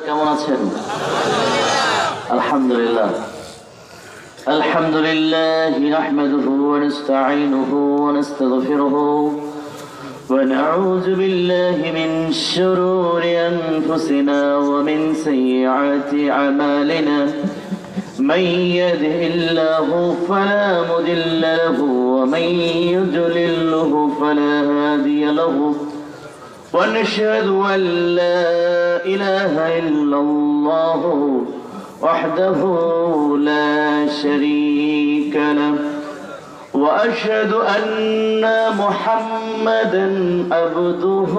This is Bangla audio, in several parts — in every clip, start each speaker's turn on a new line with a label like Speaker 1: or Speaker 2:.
Speaker 1: কেমন আছেন? আলহামদুলিল্লাহ আলহামদুলিল্লাহ নাহমাদুহু ওয়া নাস্তাঈনুহু ওয়া নাস্তাগফিরুহু ওয়া নাউযু বিল্লাহি মিন শুরুরি আনফুসিনা ওয়া মিন সাইয়্যাতি আমালিনা মান ইয়াহদিহিল্লাহু ফালা মুদিল্লা লাহু ওয়া মান ইউদ্লিলহু ফালা হাদিয়া লাহু ونشهد أن لا إله إلا الله وحده لا شريك له وأشهد أن محمدا عبده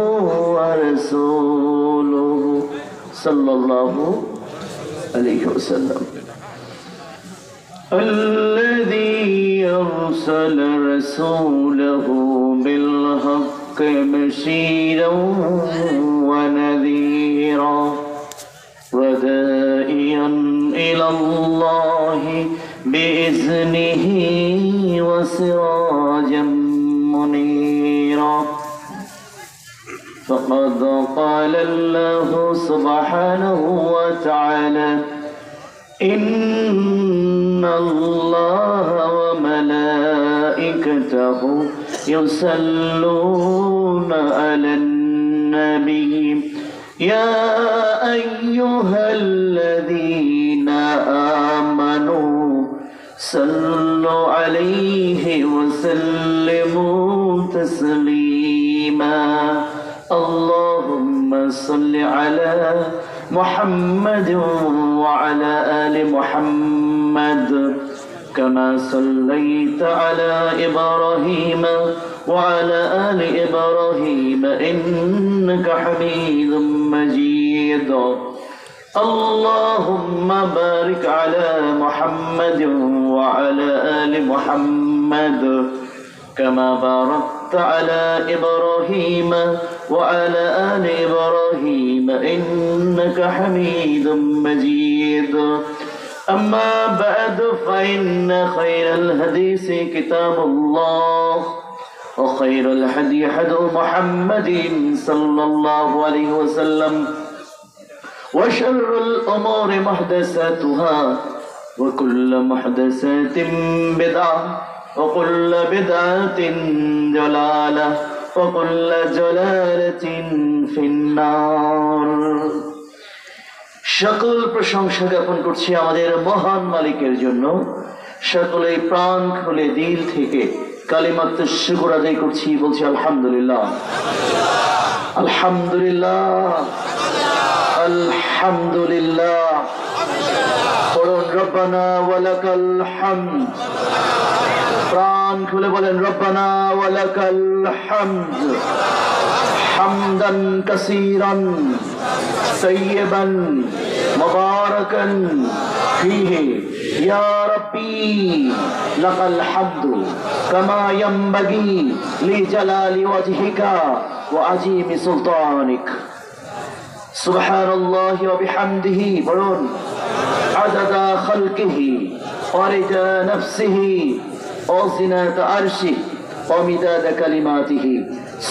Speaker 1: ورسوله صلى الله عليه وسلم الذي أرسل رسوله بالحق بشيرا ونذيرا وداعيا إلى الله بإذنه وسراجا منيرا فقد قال الله سبحانه وتعالى إن الله وملائكته يصلون على النبي يا أيها الذين آمنوا صلوا عليه وسلموا تسليما اللهم صل على محمد وعلى آل محمد كما صليت على إبراهيم وعلى آل إبراهيم إنك حميد مجيد اللهم بارك على محمد وعلى آل محمد كما باركت على إبراهيم وعلى آل إبراهيم إنك حميد مجيد أما بعد فإن خير الحديث كتاب الله وخير الهدي هدي محمد صلى الله عليه وسلم وشر الأمور محدثاتها وكل محدثات بدعة وكل بدعة ضلالة وكل ضلالة في النار সকল প্রশংসা জ্ঞাপন করছি আমাদের মহান মালিকের জন্য। সকলেই প্রাণ খুলে দিল থেকে কালিমাত শুকর আদায় করছি, বলছি আলহামদুলিল্লাহ আলহামদুলিল্লাহ আলহামদুলিল্লাহ। পড়ুন রব্বানা ওয়ালাকাল হামদ, প্রাণ খুলে বলেন রব্বানা ওয়ালাকাল হামদ হামদান কাসীরান طيبا مباركا فيه يا ربي لك الحمد كما ينبغي لجلال وجهك وعظيم سلطانك سبحان الله وبحمده بلون عدد خلقه ورضا نفسه وزنة عرشه ومداد كلماته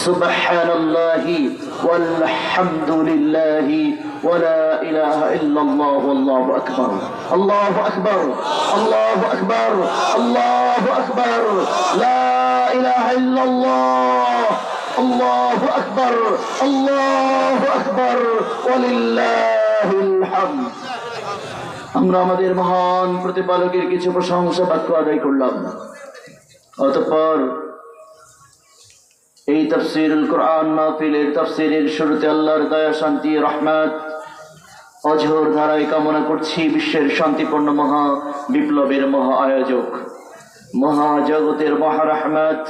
Speaker 1: سبحان الله والحمد لله ولا إله إلا الله والله أكبر الله أكبر الله أكبر الله أكبر لا إله إلا الله الله أكبر الله أكبر ولله الحمد। আমরা আমাদের মহান প্রতিপালকের কিছু প্রশংসা বাক্য আদায় করলাম, অতঃপর এই তাফসীরুল কোরআন মাহফিলের তাফসীরের শুরুতে আল্লাহর দয়া শান্তি রহমত অঝোর ধারায় কামনা করছি বিশ্বের শান্তিপূর্ণ মহা বিপ্লবের মহা আয়োজক মহাজগতের মহারহমত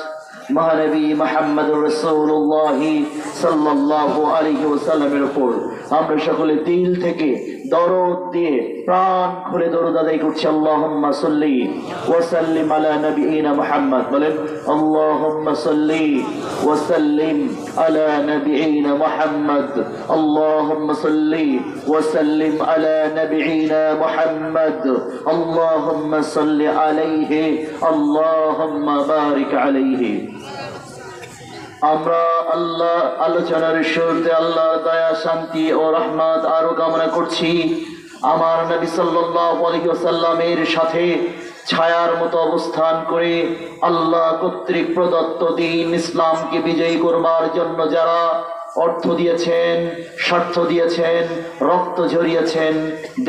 Speaker 1: মহানবী মুহাম্মদুর রাসূলুল্লাহ সাল্লাল্লাহু আলাইহি ওয়াসাল্লামের উপর আমরা সকলে দিল থেকে দরদ দিয়ে প্রাণ খুলে দরুদ আদায় করছি। আল্লাহুম্মা সাল্লি ওয়া সাল্লিম আলা নবিয়িনা মুহাম্মদ, বলেন আল্লাহুম্মা সাল্লি ওয়া সাল্লিম আলা নবিয়িনা মুহাম্মদ আল্লাহুম্মা সাল্লি ওয়া সাল্লিম আলা নবিয়িনা মুহাম্মদ আল্লাহুম্মা সাল্লি আলাইহি আল্লাহুম্মা বারিক আলাইহি। আমরা আল্লাহ আলোচনার শুরুতে আল্লাহর দয়া শান্তি ও রহমত আরো কামনা করছি আমার নবী সাল্লাল্লাহু আলাইহি ওয়াসাল্লামের সাথে ছায়ার মতো অবস্থান করে আল্লাহ কর্তৃক প্রদত্ত দ্বীন ইসলামকে বিজয়ী করবার জন্য যারা অর্থ দিয়েছেন, স্বার্থ দিয়েছেন, রক্ত ঝরিয়েছেন,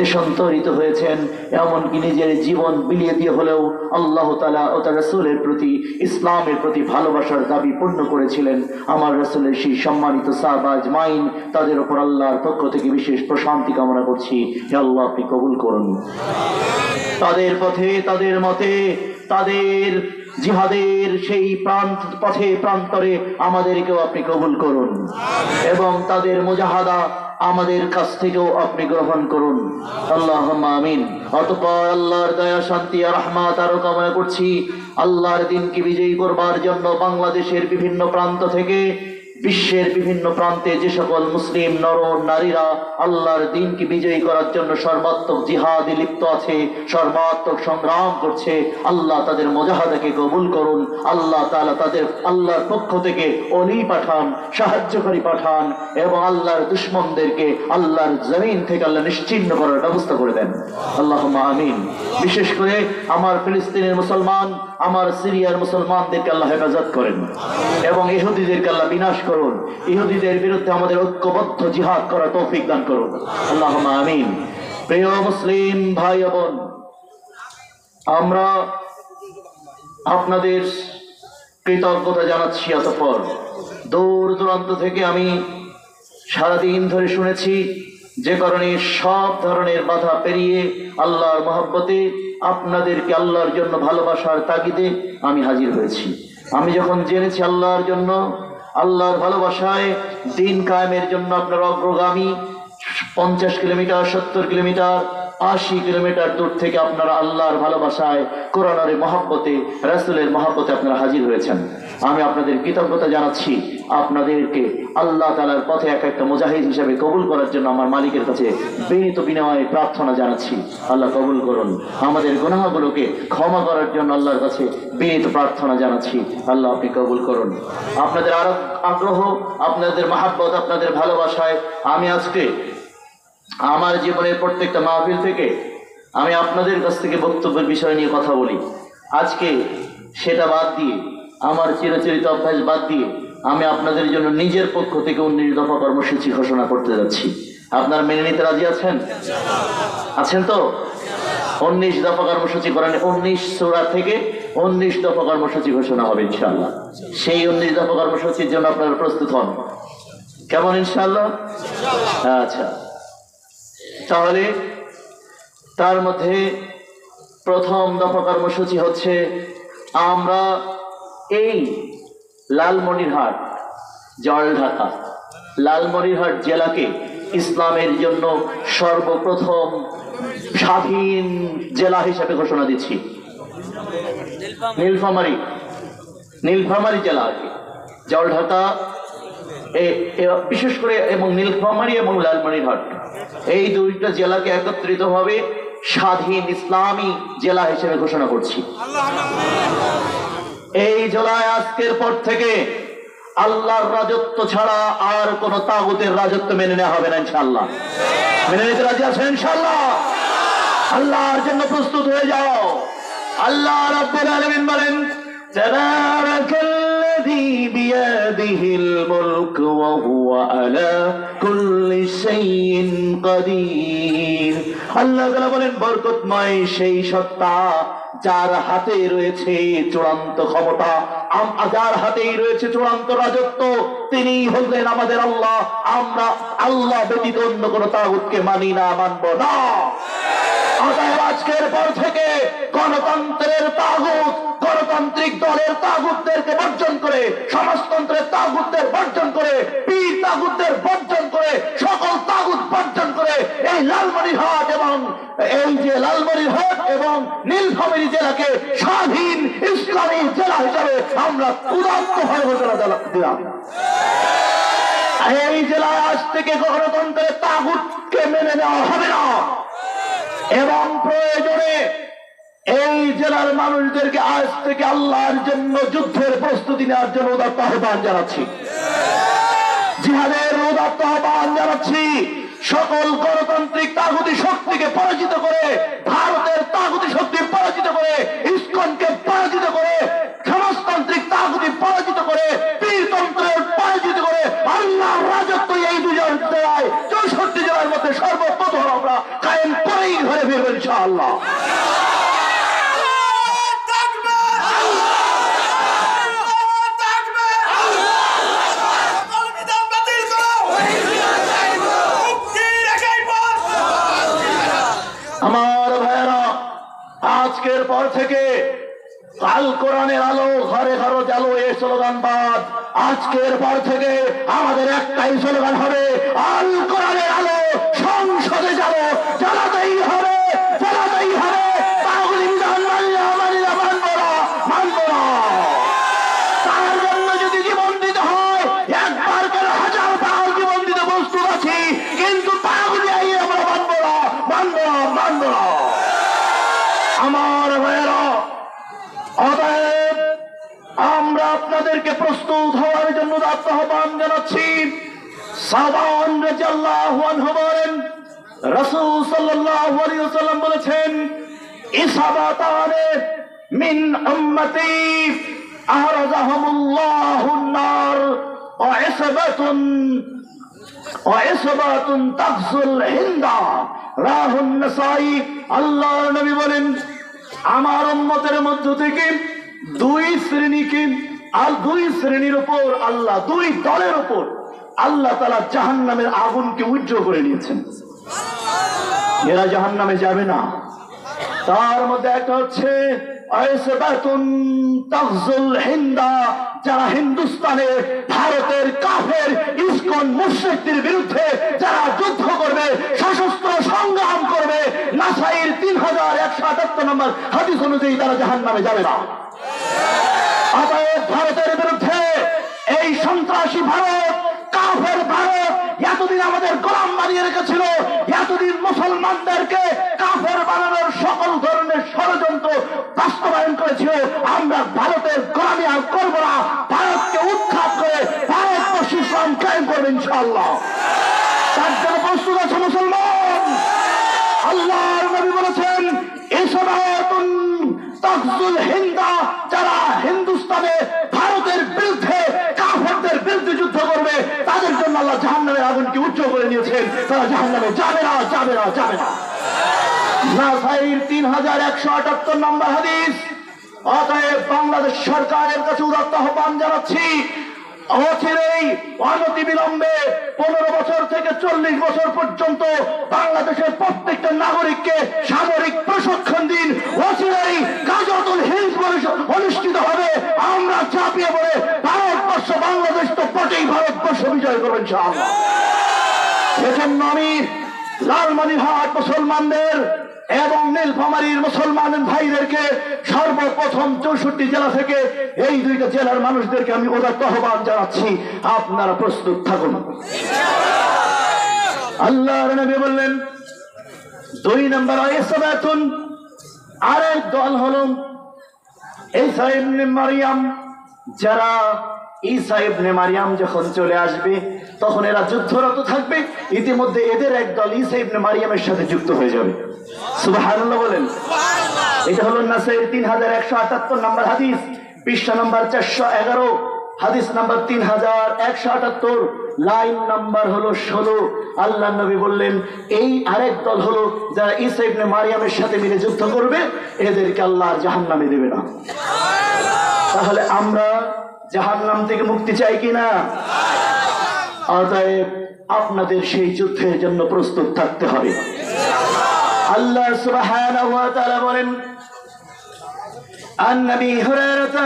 Speaker 1: দেশান্তরিত হয়েছেন, এমনকি নিজের জীবন বিলিয়ে দিয়ে হলেও আল্লাহ তাআলা ও তার রাসূলের প্রতি, ইসলামের প্রতি ভালোবাসার দাবি পূর্ণ করেছিলেন, আমার রাসূলের সেই সম্মানিত সাহাবা আজমাইন, তাদের উপর আল্লাহর পক্ষ থেকে বিশেষ প্রশান্তি কামনা করছি। হে আল্লাহ, আপনি কবুল করুন তাদের পথে, তাদের মতে, তাদের জিহাদের সেই পথে প্রান্তরে আমাদেরকেও আপনি কবুল করুন এবং তাদের মুজাহাদা আমাদের কাছ থেকেও আপনি গ্রহণ করুন। আল্লাহুম্মা আমিন। অতঃপর আল্লাহর দয়া শান্তি আর রহমত আরো কামনা করছি আল্লাহর দিনকে বিজয়ী করবার জন্য বাংলাদেশের বিভিন্ন প্রান্ত থেকে বিশ্বের বিভিন্ন প্রান্তে যে সকল মুসলিম নর নারীরা আল্লাহর দ্বীনকে বিজয়ী করার জন্য সর্বাত্মক জিহাদে লিপ্ত আছে, সর্বাত্মক সংগ্রাম করছে, আল্লাহ তাদের মুজাহাদাকে কবুল করুন। আল্লাহ তাআলা তাদের আল্লাহর পক্ষ থেকে ওলি পাঠান, সাহায্যকারী পাঠান এবং আল্লাহর দুশমনদেরকে আল্লাহর জমিন থেকে আল্লাহ নিশ্চিহ্ন করার ব্যবস্থা করে দেন। আল্লাহুম্মা আমিন। বিশেষ করে আমার ফিলিস্তিনের মুসলমান, আমার সিরিয়ার মুসলমানদেরকে আল্লাহ হেফাজত করেন এবং ইহুদিদেরকে আল্লাহ বিনাশ করুন। ইহুদিদের বিরুদ্ধে আমাদের ঐক্যবদ্ধ জিহাদ করার তৌফিক দান করুন। আল্লাহুম্মা আমিন। প্রিয় মুসলিম ভাই বোন, আমরা আপনাদের কৃতজ্ঞতা জানাচ্ছি। অতঃপর দূর দূরান্ত থেকে আমি সারাদিন ধরে শুনেছি যে কারণে সব ধরনের বাধা পেরিয়ে আল্লাহর মহব্বতে আপনাদেরকে আল্লাহর জন্য ভালোবাসার তাগিদে আমি হাজির হয়েছি। আমি যখন জেনেছি আল্লাহর জন্য, আল্লাহর ভালোবাসায় দিন কায়েমের জন্য আপনার অগ্রগামী, 50 কিলোমিটার, 70 কিলোমিটার, 80 কিলোমিটার দূর থেকে আপনারা আল্লাহর ভালোবাসায়, কোরআনের মহব্বতে, রাসূলের মহব্বতে আপনারা হাজির হয়েছেন। আমি আপনাদের কৃতজ্ঞতা জানাচ্ছি। আপনাদেরকে আল্লাহ তাআলার পথে এক একটা মুজাহিদ হিসেবে কবুল করার জন্য আমার মালিকের কাছে বিনীত বিনয়ে প্রার্থনা জানাচ্ছি। আল্লাহ কবুল করুন। আমাদের গুনাহগুলোকে ক্ষমা করার জন্য আল্লাহর কাছে বিনীত প্রার্থনা জানাচ্ছি। আল্লাহ আপনি কবুল করুন। আপনাদের আরো আগ্রহ, আপনাদের মহব্বত, আপনাদের ভালোবাসায় আমি আজকে আমার জীবনের প্রত্যেকটা মাহফিল থেকে আমি আপনাদের কাছ থেকে বক্তব্যের বিষয় নিয়ে কথা বলি। আজকে সেটা বাদ দিয়ে, আমার চিরাচরিত অভ্যাস বাদ দিয়ে আমি আপনাদের জন্য নিজের পক্ষ থেকে 19 দফা কর্মসূচি ঘোষণা করতে যাচ্ছি। আপনারা মেনে নিতে রাজি আছেন? আছেন তো? 19 দফা কর্মসূচি করেন। 19 সূরা থেকে 19 দফা কর্মসূচি ঘোষণা হবে ইনশাআল্লাহ। সেই 19 দফা কর্মসূচির জন্য আপনারা প্রস্তুত হন। কেমন ইনশাআল্লাহ? আচ্ছা, তাহলে তার মধ্যে প্রথম দফা কর্মসূচি হচ্ছে আমরা এই লালমনিরহাট, জলঢাকা, লালমনিরহাট জেলাকে ইসলামের জন্য সর্বপ্রথম স্বাধীন জেলা হিসেবে ঘোষণা দিচ্ছি। নীলফামারী জেলা, জলঢাকা বিশেষ করে এবং নীলফামারী এবং লালমনিরহাট, এই দুইটা জেলাকে একত্রিতভাবে স্বাধীন ইসলামী জেলা হিসেবে ঘোষণা করছি। এই জেলায় আজকের পর থেকে আল্লাহর রাজত্ব ছাড়া আর কোন তাগুতের রাজত্ব মেনে নেওয়া হবে না ইনশাআল্লাহ। মেনে নিতে রাজি আছেন ইনশাআল্লাহ? আল্লাহর জন্য প্রস্তুত হয়ে যাও। আল্লাহ রাব্বুল আলামিন বলেন, তাবারাকাল্লাযী বিয়াদিহিল মুলক ওয়া হুয়া আলা কুল্লি শাইইন কাদির। আল্লাহ তাআলা বলেন, বরকতময় সেই সত্তা যার হাতে রয়েছে চূড়ান্ত ক্ষমতা, যার হাতেই রয়েছে চূড়ান্ত রাজত্ব, তিনি হলেন আমাদের আল্লাহ। আমরা আল্লাহ ব্যতীত অন্য কোন তাগুতকে মানি না, মানব না। অতএব আজকের পর থেকে গণতন্ত্রের তাগুত, গণতান্ত্রিক দলের তাগুতদেরকে বর্জন করে, সমাজতন্ত্রের তাগুতদের বর্জন করে, পীর তাগুতদের বর্জন করে, সকল তাগুত বর্জন করে এই লালমনিরহাট এবং নীলফামারী জেলাকে স্বাধীন ইসলামী জেলা হিসাবে আমরা উদাত্তভাবে ঘোষণা দিলাম। এই জেলায় আজ থেকে গণতন্ত্রের তাগুতকে মেনে নেওয়া হবে না এবং প্রয়োজনে এই জেলার মানুষদেরকে আজ থেকে আল্লাহর জন্য যুদ্ধের প্রস্তুতি নেওয়ার জন্য উদাত্ত আহ্বান জানাচ্ছি, জিহাদের উদাত্ত আহ্বান জানাচ্ছি। সকল গণতান্ত্রিক তাগুতি শক্তিকে পরাজিত করে, ভারতের তাগুতি শক্তি পরাজিত করে, ইসকনকে পরাজিত করে, সমাজতান্ত্রিক তাগুতি পরাজিত করে, পীরতন্ত্রের পরাজিত করে আল্লাহর রাজত্ব এই দুজন জেলায় 64 জেলার মধ্যে সর্বপ্রথম আমরা কায়েম করেই ঘরে ফিরবো ইনশাআল্লাহ। আমার ভাইয়েরা, আজকের পর থেকে আল কোরআনের আলো ঘরে ঘরে জ্বালো এই স্লোগান বাদ। আজকের পর থেকে আমাদের একটাই স্লোগান হবে, আল কোরআনের আলো সংসদে জ্বালো, জ্বালাতেই হবে, জ্বালাতেই হবে। তাগুতি বিধান মানবো না, মানবো না। তার জন্য যদি জীবন দিতে হয়, একবার করে 1000 বার জীবন দিতে প্রস্তুত আছি, কিন্তু তাগুতি আমরা মানবো না, মানবো না, মানবো না। আমার ভাইয়েরা, অতএব আমরা আপনাদেরকে প্রস্তুত হওয়ার জন্য আহ্বান জানাচ্ছি। সাবান রাদিয়াল্লাহু আনহু বলেন, রাসূল সাল্লাল্লাহু আলাইহি ওয়াসাল্লাম বলেছেন, ইসাবাতানে মিন উম্মতি আহরাজাহুমুল্লাহুন নার ওয়া ইসবাতুন তাগজুল হিন্দা রাহুন নাসাই। আল্লাহর নবী বলেন, আমার উম্মতের মধ্য থেকে 2 শ্রেণীকে, আর 2 শ্রেণীর উপর আল্লাহ, 2 দলের উপর আল্লাহ তাআলা জাহান্নামের আগুনকে উজ্জ্বল করে নিয়েছেন। এরা জাহান্নামে যাবে না। তার মধ্যে একটা হচ্ছে আইসবাতুন তাগজুল হিন্দা, যারা হিন্দুস্তানে ভারতের কাফের ইসকন মুশরিকদের বিরুদ্ধে যারা যুদ্ধ করবে, সশস্ত্র সংগ্রাম করবে, নাসাইর 3178 নম্বর হাদিস অনুযায়ী তারা জাহান্নামে যাবে না। অতএব ভারতের বিরুদ্ধে এই সন্ত্রাসী ভারত, কাফের ভারত এতদিন আমাদের গোলাম বানিয়ে রেখেছিল, এতদিন মুসলমানদেরকে কাফের বানানোর সকল ধরনের ষড়যন্ত্র বাস্তবায়ন করেছিল। আমরা ভারতের গোলামি আর করব না, ভারতকে উৎখাত করে ভারতবর্ষ ইসলাম কায়েম করবে ইনশাআল্লাহ। তার জন্য প্রস্তুত আছে মুসলমান। আল্লাহর নবী বলেছেন, ইসবাতুন তাগজুল হিন্দা, যারা হিন্দুস্তানে ভারতের বিরুদ্ধে কাফেরদের বিরুদ্ধে যুদ্ধ করবে, তাদের জন্য আল্লাহ জাহান্নামের আগুনকে উজ্জ্বল করে নিয়েছেন। তারা জাহান্নামে যাবে না, যাবে না, যাবে না। নাসাইর 3178 নম্বর হাদিস। অতএব বাংলাদেশ সরকারের কাছে উদাত্ত আহ্বান জানাচ্ছি, অচিরেই অনতি বিলম্বে 15 বছর থেকে 40 বছর পর্যন্ত বাংলাদেশের প্রত্যেকটা নাগরিককে সামরিক প্রশিক্ষণ দিন। অচিরেই গাজওয়াতুল হিন্দ অনুষ্ঠিত হবে। আমরা চাপিয়ে পড়ে ভারতবর্ষ, বাংলাদেশ তো পটেই ভারতবর্ষ বিজয় করবেন ইনশাআল্লাহ। এজন্য আমি লালমনিরহাট মুসলমানদের এবং নীলফামারীর মুসলমান ভাইদেরকে সর্বপ্রথম 64 জেলা থেকে এই 2টা জেলার মানুষদেরকে আমি উদাত্ত আহ্বান জানাচ্ছি, আপনারা প্রস্তুত থাকুন। আল্লাহর নবী বললেন, 2 নম্বর ইসবাতুন, আরেক দল হলো ঈসা ইবনে মারইয়াম। যারা ঈসা ইবনে মারইয়াম যখন চলে আসবে তখন এরা যুদ্ধরত থাকবে, ইতিমধ্যে এদের এক দল ঈসা ইবনে মারইয়ামের সাথে যুক্ত হয়ে যাবে। সুবহানাল্লাহ বলেন। এটা হলো নাসাইর 3178 নম্বর হাদিস, পৃষ্ঠা নম্বর 411, হাদিস নাম্বার 3178, লাইন নাম্বার হলো 16। আল্লাহ নবী বললেন, এই আরেক দল হলো যারা ঈসা ইবনে মারইয়ামের সাথে মিলে যুদ্ধ করবে, এদেরকে আল্লাহ জাহান্নামে দেবে না। তাহলে আমরা জাহান্নাম থেকে মুক্তি চাই কিনা? অতএব আপনাদের সেই যুদ্ধের জন্য প্রস্তুত থাকতে হবে। আল্লাহ সুবহানাহু ওয়া তাআলা বলেন, আন-নবী হুরায়রা,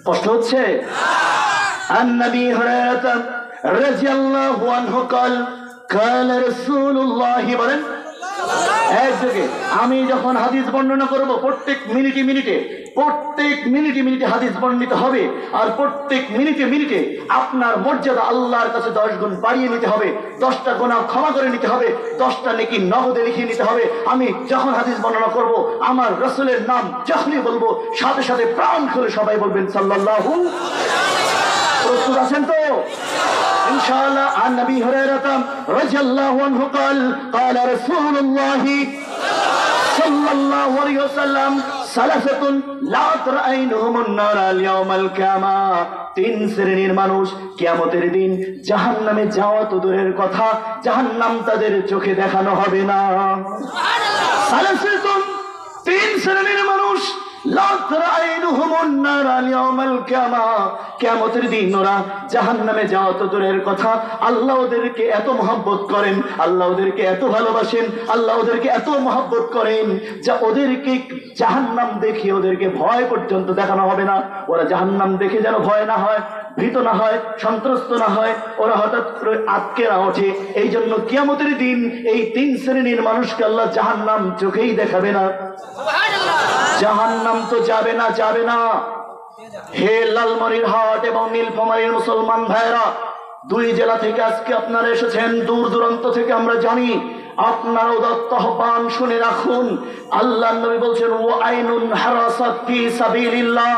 Speaker 1: কষ্ট হচ্ছে? আন-নবী হুরায়রা রাদিয়াল্লাহু আনহু قال قال رسول الله বলেন, একযোগে আমি যখন হাদিস বর্ণনা করব প্রত্যেক মিনিটে মিনিটে হাদিস বর্ণিত হবে, আর প্রত্যেক মিনিটে আপনার মর্যাদা আল্লাহর কাছে 10 গুণ বাড়িয়ে নিতে হবে, 10টা গুনাহ ক্ষমা করে নিতে হবে, 10টা নেকি নগদে লিখিয়ে নিতে হবে। আমি যখন হাদিস বর্ণনা করব আমার রাসূলের নাম যখনই বলবো সাথে সাথে প্রাণ খুলে সবাই বলবেন সাল্লাল্লাহু। প্রস্তুত আছেন তো? ইনশাআল্লাহ। আন নবী হুরায়রা রাদিয়াল্লাহু আনহু قال قال رسول الله صلى الله عليه وسلم ثلاثه لا ترأينهم النار اليوم القيامة। 3 শ্রেণীর মানুষ কিয়ামতের দিন জাহান্নামে যাওয়া তো দূরের কথা, জাহান্নাম তাদের চোখে দেখানো হবে না। সালাসাতুন 3 শ্রেণীর মানুষ কিয়ামতের দিন ওরা জাহান্নামে যাওয়া তো দূরের কথা, আল্লাহ ওদেরকে এত মহব্বত করেন, আল্লাহ ওদেরকে এত ভালোবাসেন, আল্লাহ ওদেরকে এত মহব্বত করেন যা ওদেরকে জাহান্নাম দেখে ওদেরকে ভয় পর্যন্ত দেখানো হবে না। ওরা জাহান্নাম দেখে যেন ভয় না হয়, ভীত না হয়, সন্ত্রস্ত না হয়, ওরা হঠাৎ করে আটকে না ওঠে। এই জন্য কিয়ামতের দিন এই 3 শ্রেণীর মানুষকে আল্লাহ জাহান্নাম চোখেই দেখাবে না। জাহান্নাম তো যাবে না। হে লালমনিরহাট এবং নীলফামারীর মুসলমান ভাইরা, 2 জেলা থেকে আজকে আপনারা এসেছেন, দূর দূরান্ত থেকে আমরা জানি। আপনারা উদাত্ত আহ্বান শুনে রাখুন। আল্লাহর নবী বলছেন ওয়া আইনুন হারাসাত ফি সাবিলিল্লাহ।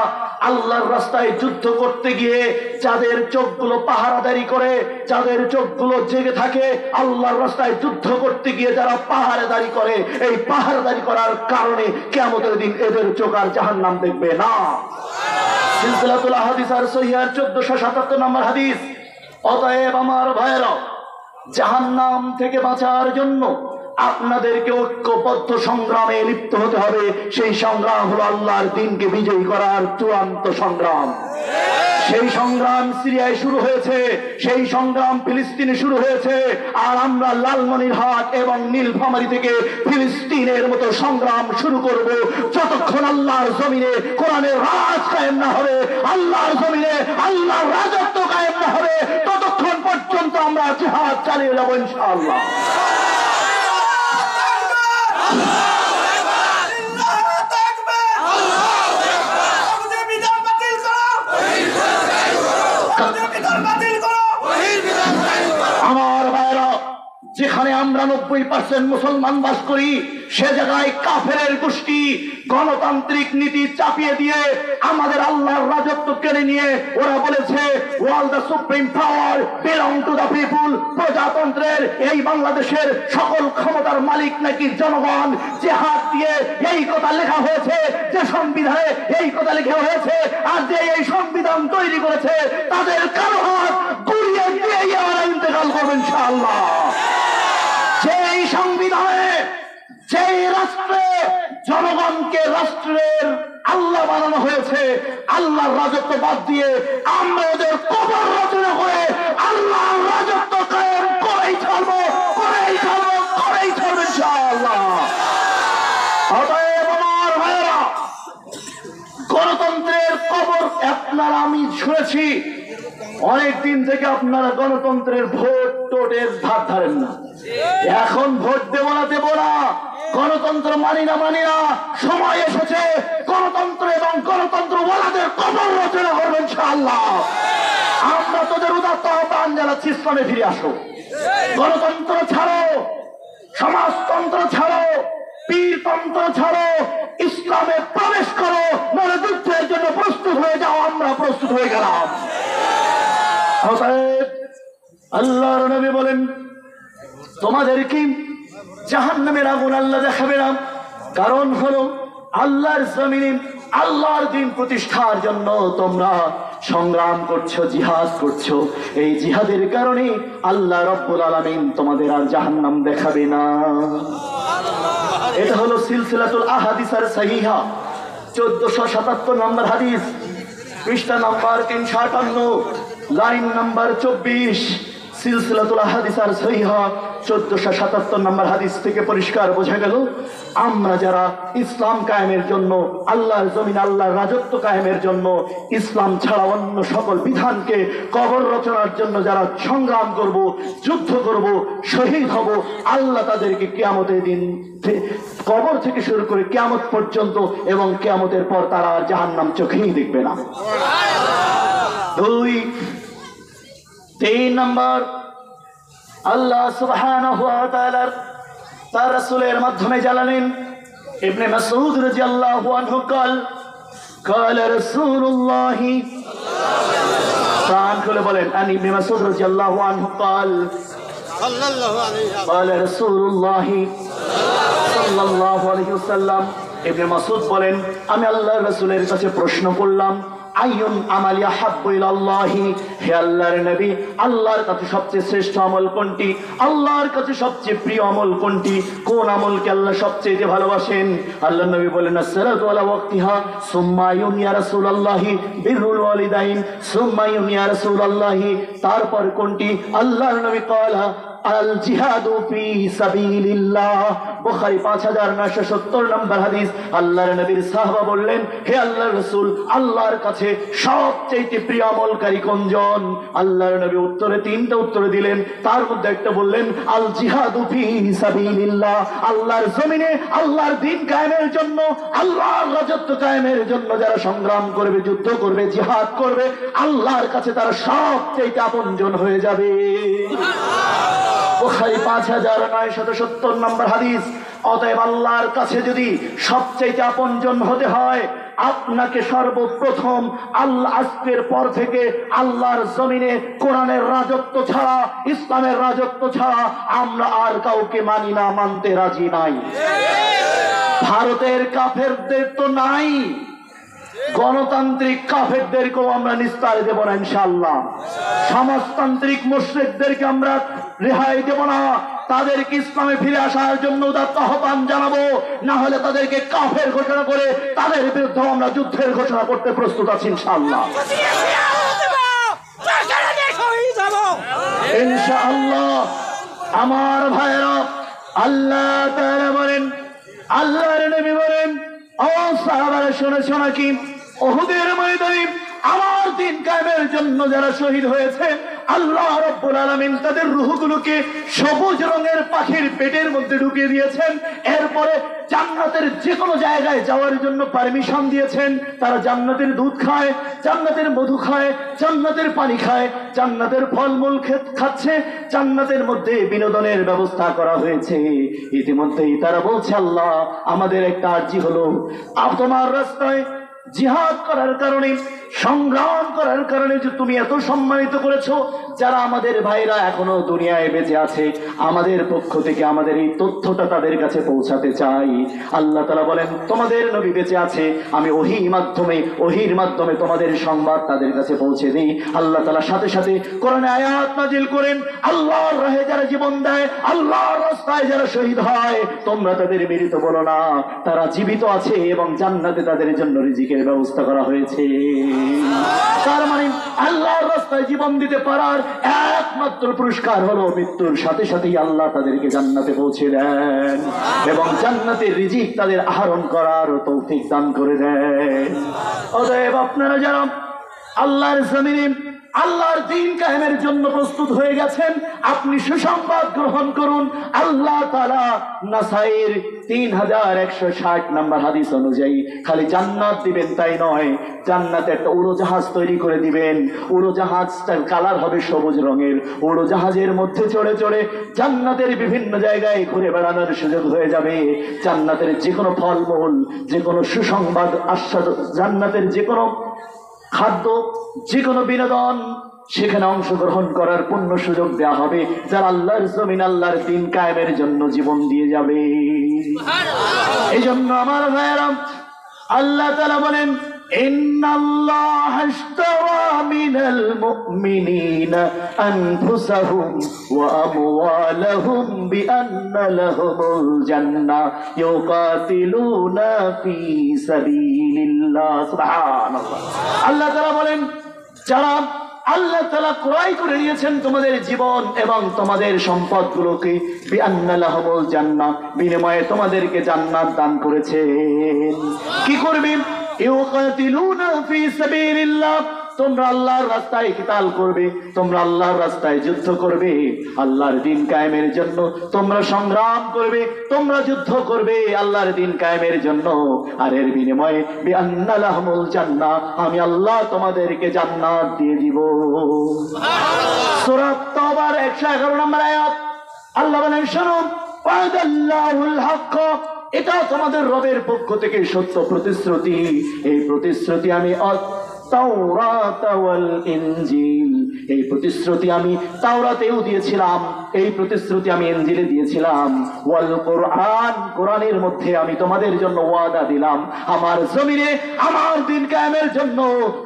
Speaker 1: আল্লাহর রাস্তায় যুদ্ধ করতে গিয়ে যাদের চোখগুলো পাহারাদারি করে, যাদের চোখগুলো জেগে থাকে, আল্লাহর রাস্তায় যুদ্ধ করতে গিয়ে যারা পাহারাদারি করে, এই পাহারাদারি করার কারণে কিয়ামতের দিন এদের চোখ আর জাহান্নাম দেখবে না। সিলসিলাতুল আহাদিস আর সহিহার 1477 নম্বর হাদিস। অতএব আমার ভাইরা, জাহান্নাম থেকে বাঁচার জন্য আপনাদেরকে ঐক্যবদ্ধ সংগ্রামে লিপ্ত হতে হবে। সেই সংগ্রাম হলো আল্লাহর দ্বীনকে বিজয়ী করার চূড়ান্ত সংগ্রাম। সেই সংগ্রাম সিরিয়ায় শুরু হয়েছে, সেই সংগ্রাম ফিলিস্তিনে শুরু হয়েছে, আর আমরা লালমনিরহাট এবং নীলফামারী থেকে ফিলিস্তিনের মতো সংগ্রাম শুরু করব। যতক্ষণ আল্লাহর জমিনে কোরআনের রাজ কায়েম না হবে, আল্লাহর জমিনে আল্লাহর রাজত্ব কায়েম না হবে, ততক্ষণ পর্যন্ত আমরা জিহাদ চালিয়ে যাব ইনশাআল্লাহ। আমার ভাইরা, যেখানে আমরা 90% মুসলমান বাস করি, সে জায়গায় কাফেরের গোষ্ঠী গণতান্ত্রিক নীতি চাপিয়ে দিয়ে আমাদের আল্লাহর রাজত্ব কেড়ে নিয়ে ওরা বলেছে all the supreme power belong to the people. প্রজাতন্ত্রের এই বাংলাদেশের সকল ক্ষমতার মালিক নাকি জনগণ। যে হাত দিয়ে এই কথা লেখা হয়েছে, যে সংবিধানে এই কথা লেখা হয়েছে, আর যে এই সংবিধান তৈরি করেছে, তাদের কারো হাত গুড়িয়ে দিয়ে ওরা ইন্তেকাল করবে ইনশাআল্লাহ। যেই সংবিধানে, যেই রাষ্ট্রে জনগণকে রাষ্ট্রের আল্লাহ বানানো হয়েছে, আল্লাহর রাজত্ব বাদ দিয়ে আমরা ওদের কবর রচনা করে আল্লাহর রাজত্ব কায়েম করেই ছাড়বো ইনশাআল্লাহ। অতএব আমার ভাইয়েরা, গণতন্ত্রের কবর আপনারা, আমি শুনেছি অনেকদিন থেকে আপনারা গণতন্ত্রের ভোট টোটের ধার ধারেন না। এখন ভোট দেব না, গণতন্ত্র মানি না। সময় এসেছে গণতন্ত্র এবং গণতন্ত্রওয়ালাদের কবর রচনা করবেন ইনশাআল্লাহ। আমরা তোদের উদাত্ত আহ্বান জানাচ্ছি, ইসলামে ফিরে আসো। গণতন্ত্র ছাড়ো, সমাজতন্ত্র ছাড়ো, পীরতন্ত্র ছাড়ো, ইসলামে প্রবেশ করো, নইলে যুদ্ধের জন্য প্রস্তুত হয়ে যাও। আমরা প্রস্তুত হয়ে গেলাম। আল্লাহর নবী বলেন তোমাদেরকে জাহান্নামের আগুন আল্লাহ দেখাবে না। কারণ হলো আল্লাহর জমিনে আল্লাহর দ্বীন প্রতিষ্ঠার জন্য তোমরা সংগ্রাম করছো, জিহাদ করছো। এই জিহাদের কারণে আল্লাহ রব্বুল আলামিন তোমাদের আর জাহান্নাম দেখাবে না। এটা হলো সিলসিলাতুল আহাদিস আর সহিহা 1477 নম্বর হাদিস, পৃষ্ঠা নাম্বার 358, লাইন নাম্বার 24। সিলসিলাতুল আহাদিস আর সহিহা 1477 নম্বর হাদিস থেকে পরিষ্কার বোঝা গেল, আমরা যারা ইসলাম কায়েমের জন্য, আল্লাহর জমিন আল্লাহর রাজত্ব কায়েমের জন্য ইসলাম ছাড়া অন্য সকল বিধানকে কবর রচনার জন্য যারা সংগ্রাম করব, যুদ্ধ করব, শহীদ হব, আল্লাহ তাদেরকে কিয়ামতের দিন কবর থেকে শুরু করে কিয়ামত পর্যন্ত এবং কিয়ামতের পর তারা আর জাহান্নাম চোখেই দেখবে না। 2 3 নম্বর, আল্লাহ সুবহানাহু ওয়া তাআলা তার রাসূলের মাধ্যমে জানালেন, ইবনে মাসউদ রাদিয়াল্লাহু আনহু قال رسول الله প্রাণ খুলে বলেন, আন ইবনে মাসউদ রাদিয়াল্লাহু আনহু قال رسول الله সাল্লাল্লাহু আলাইহি ওয়াসাল্লাম, ইবনে মাসউদ বলেন, আমি আল্লাহর রাসূলের কাছে প্রশ্ন করলাম, আইয়ুন আমালি আহাব্বু ইলাল্লাহি, হে আল্লাহর নবী, আল্লাহর কাছে সবচেয়ে শ্রেষ্ঠ আমল কোনটি? আল্লাহর কাছে সবচেয়ে প্রিয় আমল কোনটি? কোন আমলকে আল্লাহ সবচেয়ে ভালোবাসেন? আল্লাহর নবী বলেন, আসসালাতু আলা ওয়াক্তিহা, সুম্মা আইয়ুন ইয়া রাসূলুল্লাহি বিররুল ওয়ালিদাইন, সুম্মা আইয়ুন ইয়া রাসূলুল্লাহি, তারপর কোনটি? আল্লাহর নবী কলা আল জিহাদু ফি সাবিলিল্লাহ, বুখারী 5970 নম্বর হাদিস। আল্লাহর নবীর সাহাবা বললেন, হে আল্লাহর রাসূল, আল্লাহর কাছে সবচেয়ে প্রিয় আমলকারী কোনজন? আল্লাহর নবী উত্তরে 3টা উত্তর দিলেন, তার মধ্যে একটা বললেন আল জিহাদু ফি সাবিলিল্লাহ, আল্লাহর জমিনে আল্লাহর দ্বীন কায়েমের জন্য, আল্লাহর রাজত্ব কায়েমের জন্য যারা সংগ্রাম করবে, যুদ্ধ করবে, জিহাদ করবে, আল্লাহর কাছে তারা সবচেয়ে আপনজন হয়ে যাবে। বুখারী 5970 নম্বর হাদিস। অতএব আল্লাহর কাছে যদি সবচেয়ে আপনজন হতে হয়, আপনাকে সর্বপ্রথম আল্লাহ আজকের পর থেকে আল্লাহর জমিনে কোরআনের রাজত্ব ছাড়া, ইসলামের রাজত্ব ছাড়া আমরা আর কাউকে মানি না, মানতে রাজি নাই। ভারতের কাফেরদের তো নাই, গণতান্ত্রিক কাফেরদেরকেও আমরা নিস্তার দেব না ইনশাআল্লাহ। সমাজতান্ত্রিক মুশরিকদেরকে আমরা রেহাই দেব না, তাদেরকে ইসলামে ফিরে আসার জন্য উদাত্ত আহ্বান জানাবো, না হলে তাদেরকে কাফের ঘোষণা করে তাদের বিরুদ্ধে আমরা যুদ্ধের ঘোষণা করতে প্রস্তুত আছি ইনশাআল্লাহ। ইনশাআল্লাহ আমার ভাইরা, আল্লাহ তাআলা বলেন, আল্লাহর নবী বলেন, ও সাহাবারা শুনেছো নাকি, উহুদের ময়দানে আমার দ্বীন কায়েমের জন্য যারা শহীদ হয়েছে, আল্লাহ রাব্বুল আলামিন তাদের রূহগুলোকে সবুজ রঙের পাখির পেটের মধ্যে ঢুকিয়ে দিয়েছেন। এরপরে জান্নাতের যে কোনো জায়গায় যাওয়ার জন্য পারমিশন দিয়েছেন। তারা জান্নাতের দুধ খায়, জান্নাতের মধু খায়, জান্নাতের পানি খায়, জান্নাতের ফলমূল খাচ্ছে, জান্নাতের মধ্যে বিনোদনের ব্যবস্থা করা হয়েছে। ইতিমধ্যেই তারা বলছে, আল্লাহ আমাদের একটা আরজি হলো, তোমার রাস্তায় জিহাদ করার কারণে, সংগ্রাম করার কারণে যে তুমি এত সম্মানিত করেছো, যারা আমাদের ভাইরা এখনো দুনিয়ায় বেঁচে আছে, আমাদের পক্ষ থেকে আমাদের এই তথ্যটা তাদের কাছে পৌঁছাতে চাই। আল্লাহ তাআলা বলেন, তোমাদের নবী বেঁচে আছে, আমি ওহীর মাধ্যমে তোমাদের সংবাদ তাদের কাছে পৌঁছে দিই। আল্লাহ তাআলা সাথে সাথে কোরআনে আয়াত নাজিল করেন, আল্লাহর রাহে যারা জীবন দেয়, আল্লাহর রাস্তায় যারা শহীদ হয়, তোমরা তাদের মৃত বলো না, তারা জীবিত আছে এবং জান্নাতে তাদের জন্য রিজিকের ব্যবস্থা করা হয়েছে। তার মানে আল্লাহর রাস্তায় জীবন দিতে পারার একমাত্র পুরস্কার হলো মৃত্যুর সাথে সাথেই আল্লাহ তাদেরকে জান্নাতে পৌঁছে দেন এবং জান্নাতের রিজিক তাদের আহরণ করার তৌফিক দান করে দেন। অতএব আপনারা যারা আল্লাহর জমিনে আল্লাহর দ্বীন কায়েমের জন্য প্রস্তুত হয়ে গেছেন, আপনি সুসংবাদ গ্রহণ করুন। আল্লাহ তাআলা নাসাইর 3160 নম্বর হাদিস অনুযায়ী খালি জান্নাত দিবেন তাই নয়, জান্নাতে একটা উড়োজাহাজ তৈরি করে দিবেন। উড়োজাহাজটার কালার হবে সবুজ রঙের। উড়োজাহাজের মধ্যে চড়ে চড়ে জান্নাতের বিভিন্ন জায়গায় ঘুরে বেড়ানোর সুযোগ হয়ে যাবে। জান্নাতের যে কোনো ফলমূল, যে কোনো সুসংবাদ, আস্বাদ, জান্নাতের যে কোনো খাদ্য, যে কোনো বিনোদন, সেখানে অংশগ্রহণ করার পূর্ণ সুযোগ দেওয়া হবে যারা আল্লাহর জমিন আল্লাহর দ্বীন কায়েমের জন্য জীবন দিয়ে যাবে। এই জন্য আমার ভাইয়েরা, আল্লাহ তাআলা বলেন, ইন্নাল্লাহা আশতারা মিনাল মুমিনিনা আনফুসাহুম ওয়া আমওয়ালাহুম বিআন্না লাহুমুল জান্নাহ ইউকাতিলুনা ফি সাবিলিল্লাহ। সুবহানাল্লাহ। আল্লাহ তাআলা বলেন, যারা আল্লাহ তাআলা ক্রয় করে নিয়েছেন তোমাদের জীবন এবং তোমাদের সম্পদগুলোকে, বিআন্না লাহুমুল জান্নাহ, বিনিময়ে তোমাদেরকে জান্নাত দান করেছেন। কি করবে? ইউকাতিলুনা ফি সাবিলিল্লাহ, তোমরা আল্লাহর রাস্তায় কিতাল করবে, তোমরা আল্লাহর রাস্তায় যুদ্ধ করবে, আল্লাহর দ্বীন কায়েমের জন্য তোমরা সংগ্রাম করবে, তোমরা যুদ্ধ করবে আল্লাহর দ্বীন কায়েমের জন্য। আর এর বিনিময়ে বিআন্না লাহুমুল জান্নাহ, আমি আল্লাহ তোমাদেরকে জান্নাত দিয়ে দিব। সূরা তাওবার 111 নম্বর আয়াত। আল্লাহ বলেন, শোনো, ওয়াদাল্লাহুল হক, এটা তোমাদের রবের পক্ষ থেকে সত্য প্রতিশ্রুতি। এই প্রতিশ্রুতি আমি তাওরাত ওয়াল ইনজিল, এই প্রতিশ্রুতি আমি তাওরাতেও দিয়েছিলাম, এই প্রতিশ্রুতি আমি ইনজিলে দিয়েছিলাম। ওয়াল কোরআন, কোরআনের মধ্যে আমি তোমাদের জন্য ওয়াদা দিলাম, আমার জমিনে আমার দ্বীন কায়েমের জন্য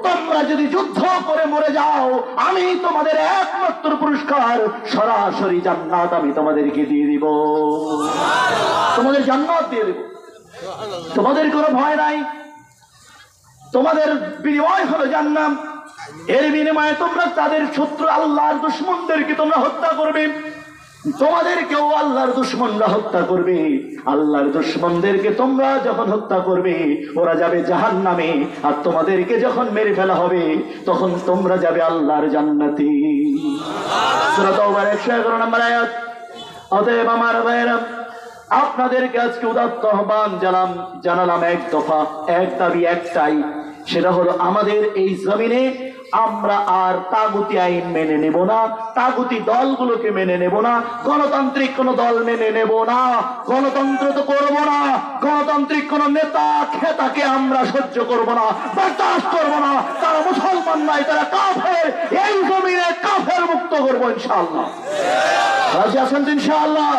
Speaker 1: তোমরা যদি যুদ্ধ করে মরে যাও, আমি তোমাদের একমাত্র পুরস্কার সরাসরি জান্নাত আমি তোমাদেরকে দিয়ে দিব। তোমাদের জান্নাত দিয়ে দিব, তোমাদের কোনো ভয় নাই, তোমাদের বিনিময় হলো জান্নাত। এর বিনিময়ে তোমরা তাদের শত্রু আল্লাহর দুশমনদেরকে তোমরা হত্যা করবে, তোমাদেরকেও আল্লাহর দুশমনরা হত্যা করবে। আল্লাহর দুশমনদেরকে তোমরা যখন হত্যা করবে, ওরা যাবে জাহান্নামে, আর তোমাদেরকে যখন মেরে ফেলা হবে তখন তোমরা যাবে আল্লাহর জান্নাতে। সূরা তাওবার 111 নম্বর আয়াত। অতএব আমার ভাইয়েরা, আপনাদেরকে আজকে উদাত্ত আহ্বান জানালাম এক দফা, এক দাবি একটাই, সেটা হলো আমাদের এই জমিনে আমরা আর তাগুতি আইন মেনে নেব না, তাগুতি দলগুলোকে মেনে নেব না, গণতান্ত্রিক কোন দল মেনে নেব না, গণতন্ত্র তো করব না, গণতান্ত্রিক কোন নেতা খেতাকে আমরা সহ্য করব না, বরদাস্ত করব না। তারা মুসলমান নয়, তারা কাফের। এই জমিনে কাফের মুক্ত করবো ইনশাআল্লাহ। রাজি আছেন ইনশাআল্লাহ?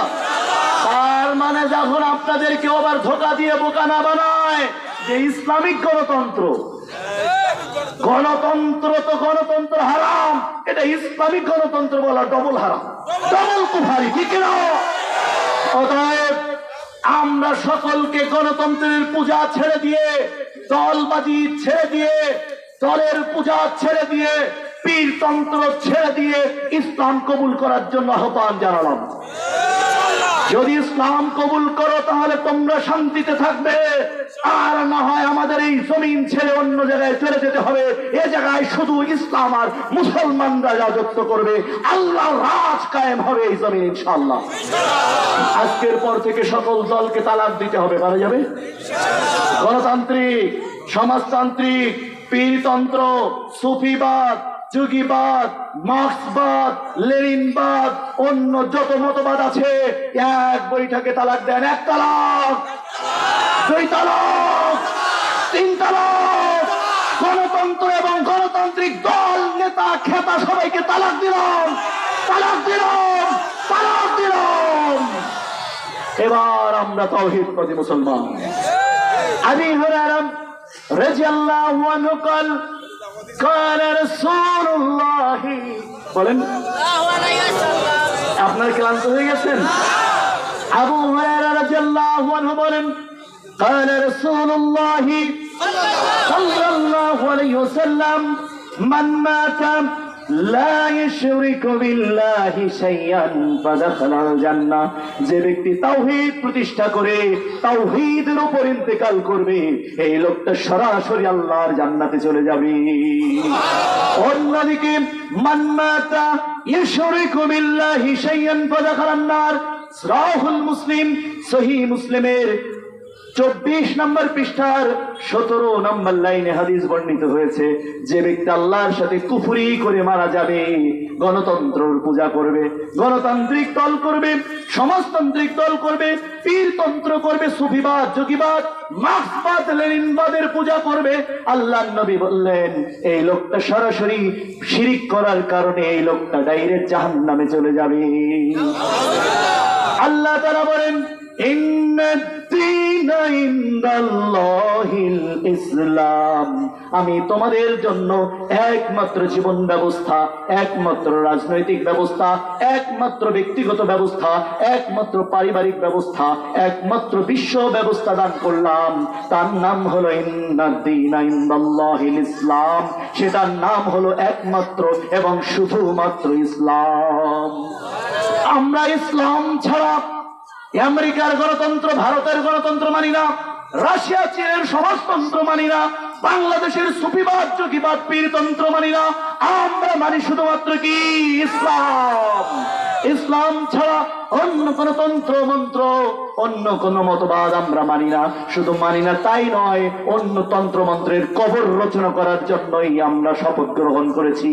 Speaker 1: তার মানে যখন আপনাদেরকে আবার ধোঁকা দিয়ে বোকা না বানায় যে ইসলামিক গণতন্ত্র, গণতন্ত্র হারাম, এটা ইসলামিক গণতন্ত্র বলা ডবল হারাম, ডবল কুফারি, ঠিক না? অতএব আমরা সকলকে গণতন্ত্রের পূজা ছেড়ে দিয়ে, দলবাজি ছেড়ে দিয়ে, দলের পূজা ছেড়ে দিয়ে, পীরতন্ত্র ছেড়ে দিয়ে ইসলাম কবুল করার জন্য আহ্বান জানালাম। যদি ইসলাম কবুল করো তাহলে তোমরা শান্তিতে থাকবে, আর না হয় আমাদের এই জমিন ছেড়ে অন্য জায়গায় চলে যেতে হবে। এ জায়গায় শুধু ইসলাম আর মুসলমানরা রাজত্ব করবে, আল্লাহর রাজ কায়েম হবে এই জমিন ইনশাআল্লাহ। আজকের পর থেকে সকল দলকে তালাক দিতে হবে, পারা যাবে? গণতান্ত্রিক, সমাজতান্ত্রিক, পীরতন্ত্র, সুফিবাদ, যুগীবাদ, মার্ক্সবাদ, লেনিনবাদ, অন্য যত মতবাদ আছে, এক বৈঠকে তালাক দেন। এক তালাক, দুই তালাক, তিন তালাক। গণতন্ত্র এবং গণতান্ত্রিক দল, নেতা খেতা সবাইকে তালাক দিলাম, তালাক দিলাম, তালাক দিলাম। এবার আমরা তাওহীদ প্রতি মুসলমান। আবু হুরায়রা রাদিয়াল্লাহু আনহু قال قال رسول الله, বলেন আপনার ক্লান্ত হয়ে গেছেন? আবু হুরায়রা রাদিয়াল্লাহু আনহু বলেন, قال رسول الله صلى الله عليه وسلم من مات لا يشرك بالله شيئا فدخل الجنة, যে ব্যক্তি তাওহীদ প্রতিষ্ঠা করে তাওহীদের উপর ইন্তেকাল করবে, এই লোকটা সরাসরি আল্লাহর জান্নাতে চলে যাবে। অন্যদিকে মান মাতা ইউশরিকু বিল্লাহি শাইআন ফাদাখালান নার, রাহুল মুসলিম, সহিহ মুসলিমের 24 নম্বর পৃষ্ঠার 17 নম্বর লাইনে হাদিস বর্ণিত হয়েছে, যে ব্যক্তি আল্লাহর সাথে কুফরি করে মারা যাবে, গণতন্ত্রের পূজা করবে, গণতান্ত্রিক দল করবে, সমাজতান্ত্রিক দল করবে, পীরতন্ত্র করবে, সুফিবাদ, যোগীবাদ, মার্ক্সবাদ, লেনিনবাদের পূজা করবে, আল্লাহর নবী বললেন এই লোকটা সরাসরি শিরিক করার কারণে এই লোকটা ডাইরেক্ট জাহান্নামে চলে যাবে। আল্লাহ তাআলা বলেন, ইন্নাদ দীনা ইনদাল্লাহিল ইসলাম, আমি তোমাদের জন্য একমাত্র জীবন ব্যবস্থা, একমাত্র রাজনৈতিক ব্যবস্থা, একমাত্র ব্যক্তিগত ব্যবস্থা, একমাত্র পারিবারিক ব্যবস্থা, একমাত্র বিশ্ব ব্যবস্থা দান করলাম। তার নাম হলো ইন্নাদ-দীনা ইনদাল্লাহিল ইসলাম। সেটার নাম হলো একমাত্র এবং শুধুমাত্র ইসলাম। আমরা ইসলাম ছাড়া আমেরিকার গণতন্ত্র, ভারতের গণতন্ত্র মানি না, রাশিয়া চীনের সমাজতন্ত্র মানি না, বাংলাদেশের সুফিবাদ যোগীবাদ পীরতন্ত্র মানি না। আমরা মানি শুধুমাত্র কি ইসলাম। ইসলাম ছাড়া অন্য কোন তন্ত্র মন্ত্র, অন্য কোন মতবাদ আমরা মানি না। শুধু মানি না তাই নয়, অন্য তন্ত্র মন্ত্রের কবর রচনা করার জন্যই আমরা শপথ গ্রহণ করেছি।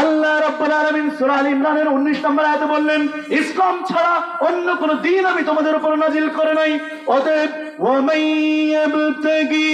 Speaker 1: আল্লাহ রাব্বুল আলামিন সূরা আল ইমরানের 19 নম্বর আয়াতে বললেন, ইসলাম ছাড়া অন্য কোন দ্বীন আমি তোমাদের উপর নাজিল করে নাই। অতএব ওয়ামান ইয়াবতাগি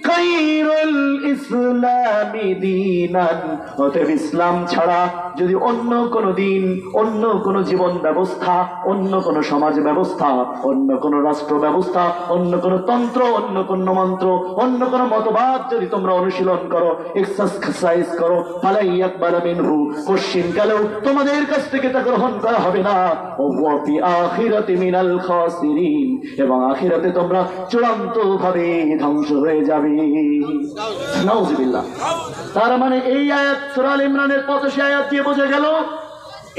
Speaker 1: খায়রুল ইসলামি দীনান, অতএব ইসলাম ছাড়া যদি অন্য কোন দিন, অন্য কোন জীবন ব্যবস্থা, অন্য কোন সমাজ ব্যবস্থা, অন্য কোন রাষ্ট্র ব্যবস্থা, অন্য কোন তন্ত্র, অন্য কোন মন্ত্র, অন্য কোন মতবাদ যদি তোমরা অনুশীলন করো, এক্সারসাইজ করো, ফালাই ইয়াকবাল মিনহু, কোশ্চিন কালেও তোমাদের কাছ থেকে তা গ্রহণ করা হবে না। ওয়া ফি আখিরাতি মিনাল খাসিরিন, এবং আখিরাতে তোমরা চূড়ান্ত ভাবে ধ্বংস হয়ে যাবে। নাউযুবিল্লাহ। তার মানে এই আয়াত সূরা আল ইমরানের 85 আয়াত দিয়ে বোঝা গেল,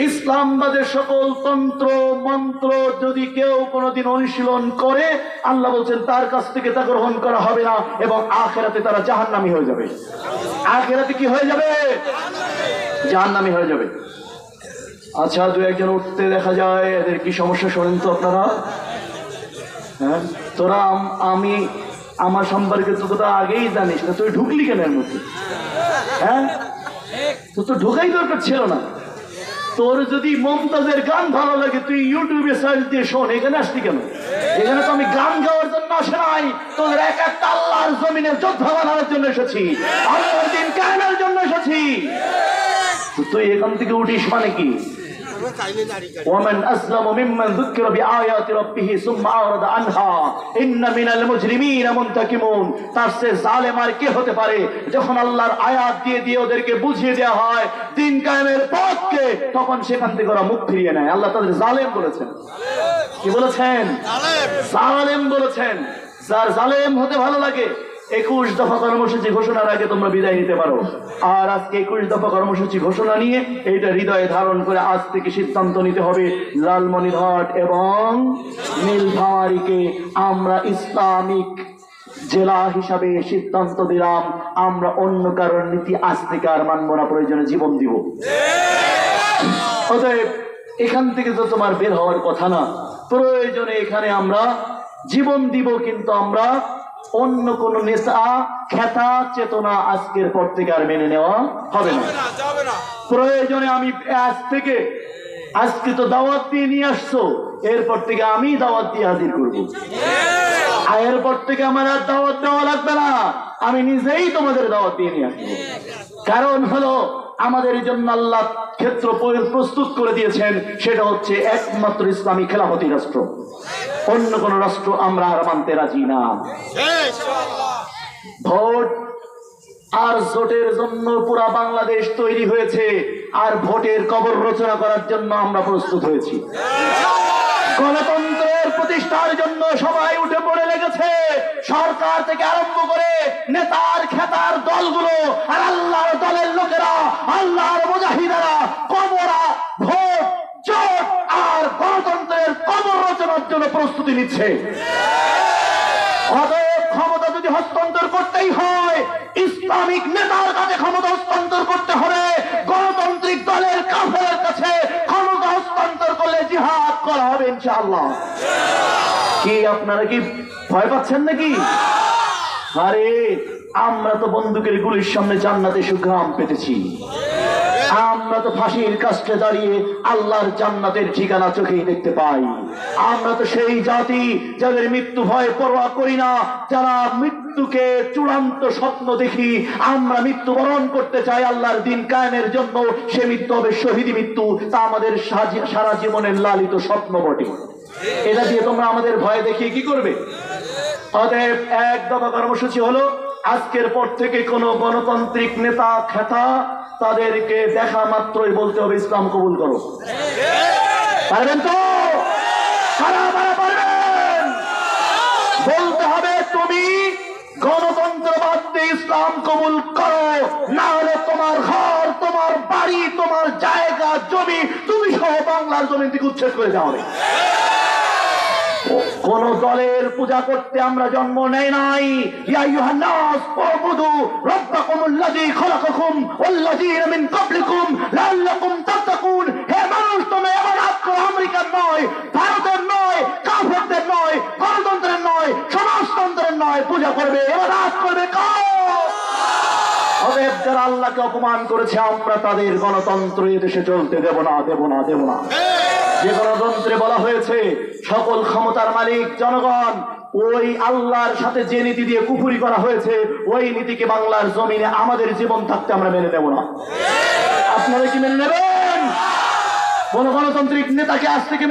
Speaker 1: ইসলামবাদের সকল তন্ত্র মন্ত্র যদি কেউ কোনোদিন অনুশীলন করে, আল্লাহ বলছেন তার কাছ থেকে তা গ্রহণ করা হবে না, এবং আখিরাতে তারা জাহান্নামী হয়ে যাবে। আখিরাতে কি হয়ে যাবে? জাহান্নামী হয়ে যাবে। আচ্ছা, দু একজন উঠতে দেখা যায়, এদের কি সমস্যা শোনেন তো আপনারা? হ্যাঁ, তোরা আমি আমার সম্পর্কে তো তোরা আগেই জানিস না, তুই ঢুকলি কেন এর মধ্যে? হ্যাঁ, তো ঢোকাই দরকার ছিল না। তোর যদি মমতাজের গান ভালো লাগে, তুই ইউটিউবে সার্চ দিয়ে শোন। এখানে আসলি কেন? এখানে তো আমি গান গাওয়ার জন্য আসে নাই, তোদের এক একটা আল্লাহর জমিনের যোদ্ধা বানানোর জন্য এসেছি, আল্লাহর দিন কায়েমের জন্য এসেছি। তুই এখান থেকে উঠিস মানে কি? ومن أسلم ممن ذكر بآيات ربه ثم أعرض عنها إن من المجرمين منتقمون। তার চেয়ে জালেম আর কে হতে পারে? যখন আল্লাহর আয়াত দিয়ে দিয়ে ওদেরকে বুঝিয়ে দেওয়া হয় দিন কায়েমের পথকে, তখন সেখান থেকে ওরা মুখ ফিরিয়ে নেয়। আল্লাহ তাদের জালেম বলেছেন। কি বলেছেন? জালেম বলেছেন। যার জালেম হতে ভালো লাগে, 21 দফা কর্মসূচি ঘোষণার আগে তোমরা বিদায় নিতে পারো। আর আজকে 21 দফা কর্মসূচি ঘোষণা নিয়ে এইটা হৃদয়ে ধারণ করে আজ থেকে সিদ্ধান্ত নিতে হবে, লালমনিরহাট এবং নীলফামারীকে আমরা ইসলামিক জেলা হিসাবে সিদ্ধান্ত দিলাম, আমরা অন্য কারোর নীতি আজ থেকে আর মানব না, প্রয়োজনে জীবন দিব। অতএব এখান থেকে তো তোমার বের হওয়ার কথা না, প্রয়োজনে এখানে আমরা জীবন দিব, কিন্তু আমরা অন্য কোন নেতা খেতা চেতনা আজকের পর থেকে আর মেনে নেওয়া হবে না। প্রয়োজনে আমি আজ থেকে, আজকে তো দাওয়াত দিয়ে নিয়ে আসছো, এরপর থেকে আমি দাওয়াত দিয়ে হাজির করবো। এরপর থেকে আমার আর দাওয়াত দেওয়া লাগবে না, আমি নিজেই তোমাদের দাওয়াত দিয়ে নিয়ে আসবো। কারণ হলো আমাদের জন্য আল্লাহ ক্ষেত্র প্রস্তুত করে দিয়েছেন, সেটা হচ্ছে একমাত্র ইসলামী খেলাফতি রাষ্ট্র। অন্য কোন রাষ্ট্র আমরা আর মানতে রাজি না। ভোট আর জোটের জন্য পুরা বাংলাদেশ তৈরি হয়েছে, আর ভোটের কবর রচনা করার জন্য আমরা প্রস্তুত হয়েছি। গণতন্ত্রের প্রতিষ্ঠার জন্য সবাই উঠে পড়ে লেগেছে, সরকার থেকে আরম্ভ করে নেতার খেতার দলগুলো আর আল্লাহর দলের লোকেরা, আল্লাহর মুজাহিদেরা, কবরা ভোট জোট আর গণতন্ত্রের কবর রচনার জন্য প্রস্তুতি নিচ্ছে। অতএব ক্ষমতা যদি হস্তান্তর করতেই হয়, ইসলামিক নেতার কাছে ক্ষমতা হস্তান্তর করতে হবে, গণতান্ত্রিক দলের কাফেরের কাছে ক্ষমতা হস্তান্তর করলে জিহাদ করা হবে ইনশাআল্লাহ। কি আপনারা কি ভয় পাচ্ছেন নাকি? আরে আমরা তো বন্দুকের গুলির সামনে জান্নাতে সুঘ্রাণ পেতেছি, আমরা তো ফাঁসির কাছে দাঁড়িয়ে আল্লাহর জান্নাতের ঠিকানা চোখেই দেখতে পাই। আমরা তো সেই জাতি যাদের মৃত্যু ভয় পরোয়া করি না, যারা মৃত্যুকে চূড়ান্ত স্বপ্ন দেখি। আমরা মৃত্যুবরণ করতে চাই আল্লাহর দিন কায়েমের জন্য, সে মৃত্যু হবে শহীদ মৃত্যু, তা আমাদের সারা জীবনের লালিত স্বপ্ন বটে। এটা দিয়ে তোমরা আমাদের ভয় দেখিয়ে কি করবে? অতএব এক দফা কর্মসূচি হলো, আজকের পর থেকে কোনো গণতান্ত্রিক নেতা খেতা তাদেরকে দেখা মাত্রই বলতে হবে ইসলাম কবুল করো। পারবেন তো? কারা পারবেন? বলতে হবে তুমি গণতন্ত্রবাদ দিয়ে ইসলাম কবুল করো, না হলে তোমার ঘর, তোমার বাড়ি, তোমার জায়গা জমি তুমি সহ বাংলার জমি থেকে উচ্ছেদ করে দেওয়া হবে। কোন দলের পূজা করতে আমরা জন্ম নেই নাই। ইয়া আইয়ুহান নাস উবুদু রাব্বাকুমুল্লাযী খালাকাকুম ওয়াল্লাযীনা মিন ক্বাবলিকুম লাআল্লাকুম তাত্তাকুন। হে মানুষ, তুমি ইবাদত করো আমেরিকার নয়, ভারতের নয়, কাফেরদের নয়, গণতন্ত্রের নয়, সমাজতন্ত্রের নয়, পূজা করবে, ইবাদত করবে কার? অতএব যারা আল্লাহকে অপমান করেছে আমরা তাদের গণতন্ত্র এ দেশে চলতে দেব না, দেব না, দেব না। যে গণতন্ত্রে বলা হয়েছে সকল ক্ষমতার মালিক জনগণ, ওই আল্লাহর সাথে যে নীতি দিয়ে কুফরি করা হয়েছে ওই নীতিকে বাংলার জমিনে আমাদের জীবন থাকতে আমরা মেনে নেব না। আপনারা কি মেনে নেবেন? কোন গণতান্ত্রিক নেতাকে আজ থেকে